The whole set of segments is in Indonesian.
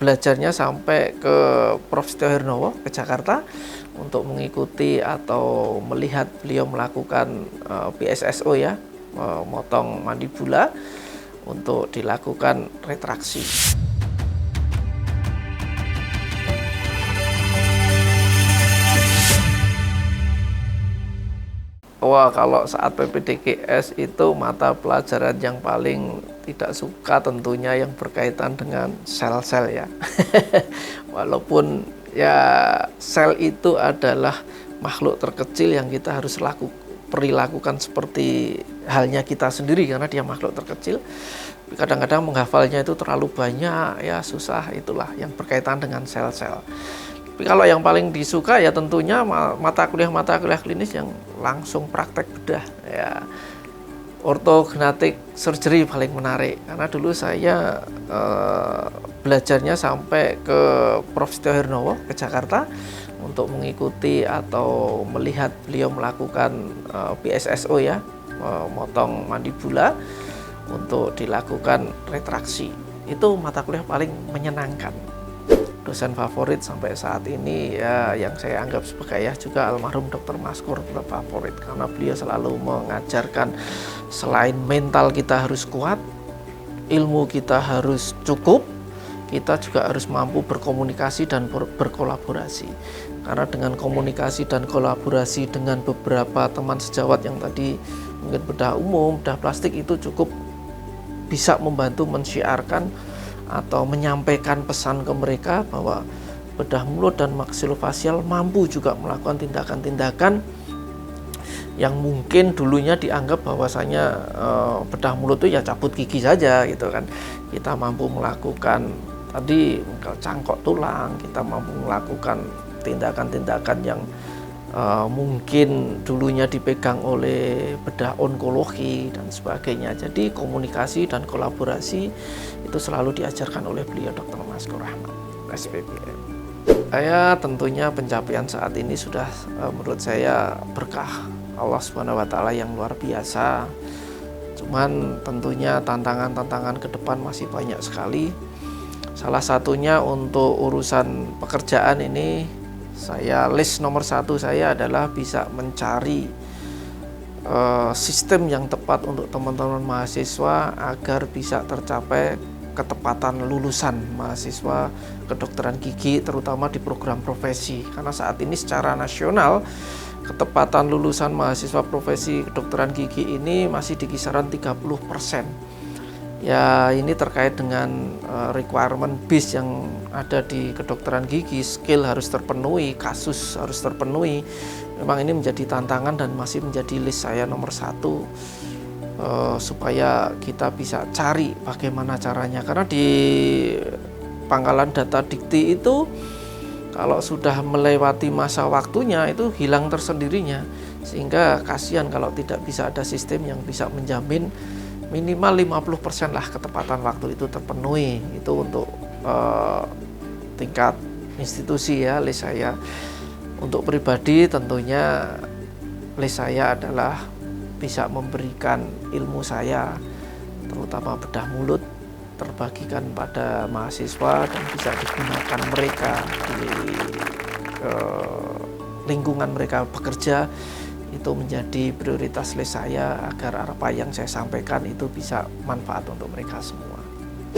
belajarnya sampai ke Prof. Setio Hernowo ke Jakarta untuk mengikuti atau melihat beliau melakukan PSSO ya, memotong mandibula untuk dilakukan retraksi. Wah, kalau saat PPDQS itu mata pelajaran yang paling tidak suka tentunya yang berkaitan dengan sel-sel ya. Walaupun ya sel itu adalah makhluk terkecil yang kita harus perilakukan seperti halnya kita sendiri karena dia makhluk terkecil. Kadang-kadang menghafalnya itu terlalu banyak ya, susah, itulah yang berkaitan dengan sel-sel. Tapi kalau yang paling disuka ya tentunya mata kuliah klinis yang langsung praktek bedah ya. Ortognatic surgery paling menarik karena dulu saya belajarnya sampai ke Prof. Setio Hernowo ke Jakarta untuk mengikuti atau melihat beliau melakukan PSSO ya, memotong mandibula untuk dilakukan retraksi. Itu mata kuliah paling menyenangkan. Dosen favorit sampai saat ini ya yang saya anggap sebagai ayah juga almarhum Dr. Maskur favorit karena beliau selalu mengajarkan selain mental kita harus kuat, ilmu kita harus cukup, kita juga harus mampu berkomunikasi dan berkolaborasi. Karena dengan komunikasi dan kolaborasi dengan beberapa teman sejawat yang tadi mungkin bedah umum, bedah plastik itu cukup bisa membantu mensyiarkan atau menyampaikan pesan ke mereka bahwa bedah mulut dan maksilofasial mampu juga melakukan tindakan-tindakan yang mungkin dulunya dianggap bahwasanya bedah mulut itu ya cabut gigi saja gitu kan. Kita mampu melakukan tadi cangkok tulang, kita mampu melakukan tindakan-tindakan yang mungkin dulunya dipegang oleh bedah onkologi dan sebagainya. Jadi komunikasi dan kolaborasi itu selalu diajarkan oleh beliau Dr. Maskur Ahmad, SPPM. Saya tentunya pencapaian saat ini sudah menurut saya berkah Allah Subhanahu wa taala yang luar biasa. Cuman tentunya tantangan-tantangan ke depan masih banyak sekali. Salah satunya untuk urusan pekerjaan ini, saya list nomor 1 saya adalah bisa mencari sistem yang tepat untuk teman-teman mahasiswa agar bisa tercapai ketepatan lulusan mahasiswa kedokteran gigi terutama di program profesi. Karena saat ini secara nasional ketepatan lulusan mahasiswa profesi kedokteran gigi ini masih di kisaran 30%. Ya ini terkait dengan requirement BIS yang ada di kedokteran gigi, skill harus terpenuhi, kasus harus terpenuhi. Memang ini menjadi tantangan dan masih menjadi list saya nomor 1 supaya kita bisa cari bagaimana caranya. Karena di pangkalan data dikti itu kalau sudah melewati masa waktunya itu hilang tersendirinya. Sehingga kasihan kalau tidak bisa ada sistem yang bisa menjamin minimal 50% lah ketepatan waktu itu terpenuhi. Itu untuk tingkat institusi ya, list saya. Untuk pribadi tentunya list saya adalah bisa memberikan ilmu saya, terutama bedah mulut, terbagikan pada mahasiswa dan bisa digunakan mereka di lingkungan mereka bekerja. Itu menjadi prioritas list saya agar apa yang saya sampaikan itu bisa manfaat untuk mereka semua.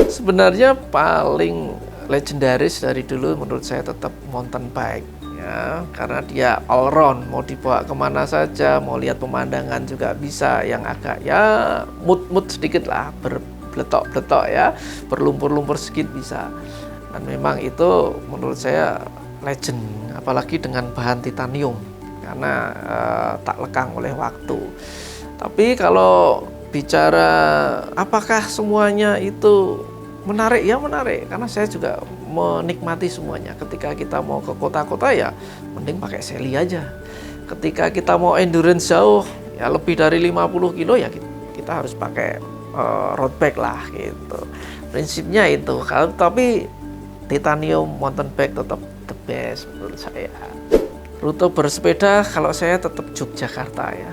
Sebenarnya paling legendaris dari dulu menurut saya tetap mountain bike ya, karena dia all round, mau dibawa kemana saja, mau lihat pemandangan juga bisa, yang agak ya mut sedikit lah, berbletok-bletok ya, berlumpur-lumpur sedikit bisa. Dan memang itu menurut saya legend, apalagi dengan bahan titanium karena tak lekang oleh waktu. Tapi kalau bicara apakah semuanya itu menarik, ya menarik, karena saya juga menikmati semuanya. Ketika kita mau ke kota-kota ya mending pakai seli aja. Ketika kita mau endurance jauh ya lebih dari 50 kilo ya kita harus pakai road bike lah gitu. Prinsipnya itu. Tapi titanium mountain bike tetap the best menurut saya. Rute bersepeda kalau saya tetap Yogyakarta ya.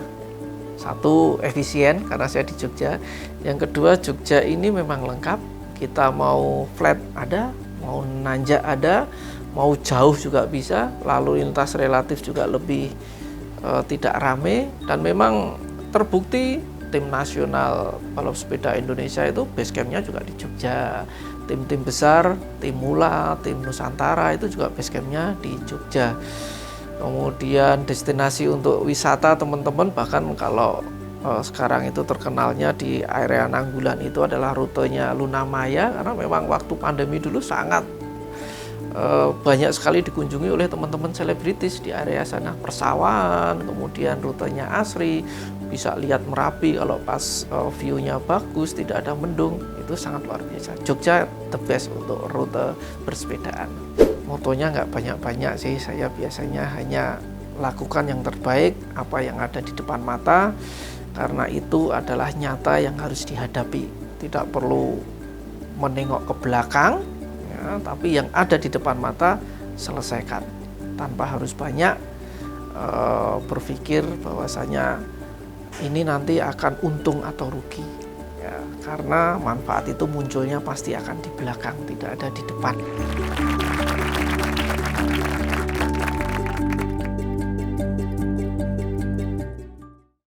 1 efisien karena saya di Jogja. Yang kedua Jogja ini memang lengkap. Kita mau flat ada, mau nanjak ada, mau jauh juga bisa, lalu lintas relatif juga lebih tidak rame, dan memang terbukti tim nasional balap sepeda Indonesia itu base campnya juga di Jogja. Tim-tim besar, tim Mula, tim Nusantara itu juga base campnya di Jogja. Kemudian destinasi untuk wisata teman-teman, bahkan kalau sekarang itu terkenalnya di area Nanggulan itu adalah rutenya Luna Maya, karena memang waktu pandemi dulu sangat banyak sekali dikunjungi oleh teman-teman selebritis di area sana. Persawahan, kemudian rutenya Asri, bisa lihat Merapi kalau pas view-nya bagus, tidak ada mendung, itu sangat luar biasa. Jogja the best untuk rute bersepedaan. Motonya nggak banyak-banyak sih, saya biasanya hanya lakukan yang terbaik, apa yang ada di depan mata, karena itu adalah nyata yang harus dihadapi. Tidak perlu menengok ke belakang, ya, tapi yang ada di depan mata selesaikan. Tanpa harus banyak berpikir bahwasanya ini nanti akan untung atau rugi. Ya, karena manfaat itu munculnya pasti akan di belakang, tidak ada di depan.